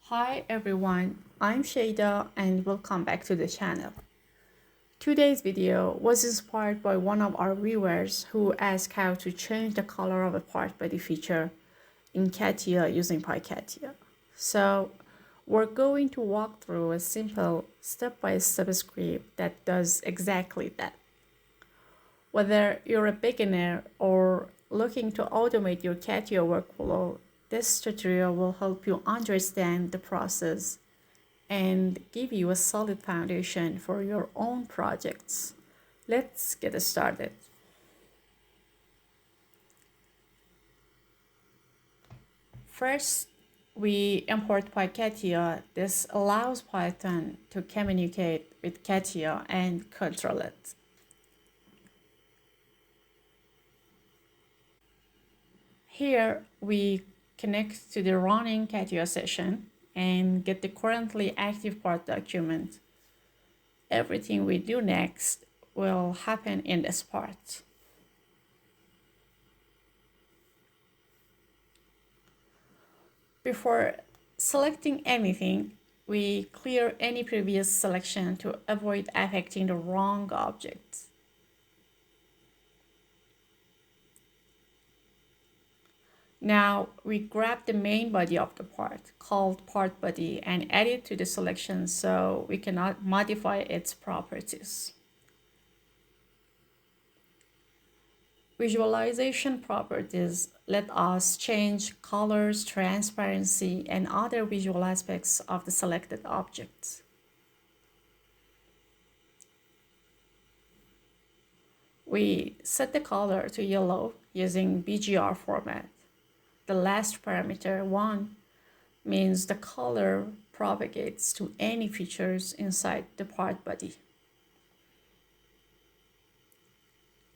Hi everyone, I'm Shada and welcome back to the channel. Today's video was inspired by one of our viewers who asked how to change the color of a PartBody feature in CATIA using PyCATIA. So we're going to walk through a simple step-by-step script that does exactly that. Whether you're a beginner or looking to automate your CATIA workflow, this tutorial will help you understand the process and give you a solid foundation for your own projects. Let's get started. First, we import PyCATIA. This allows Python to communicate with CATIA and control it. Here, we connect to the running CATIA session and get the currently active part document. Everything we do next will happen in this part. Before selecting anything, we clear any previous selection to avoid affecting the wrong objects. Now we grab the main body of the part called PartBody and add it to the selection so we cannot modify its properties. Visualization properties let us change colors, transparency, and other visual aspects of the selected object. We set the color to yellow using BGR format. The last parameter, 1, means the color propagates to any features inside the part body.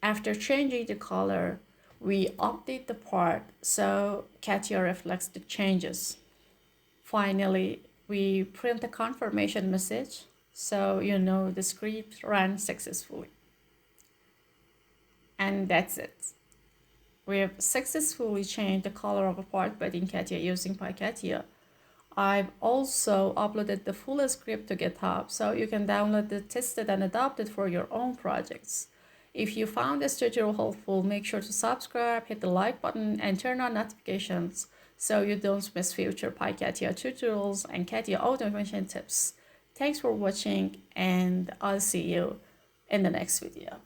After changing the color, we update the part so CATIA reflects the changes. Finally, we print a confirmation message so you know the script ran successfully. And that's it. We have successfully changed the color of a part body in CATIA using PyCATIA. I've also uploaded the full script to GitHub so you can download it, test it, and adopt it for your own projects. If you found this tutorial helpful, make sure to subscribe, hit the like button, and turn on notifications so you don't miss future PyCATIA tutorials and CATIA automation tips. Thanks for watching, and I'll see you in the next video.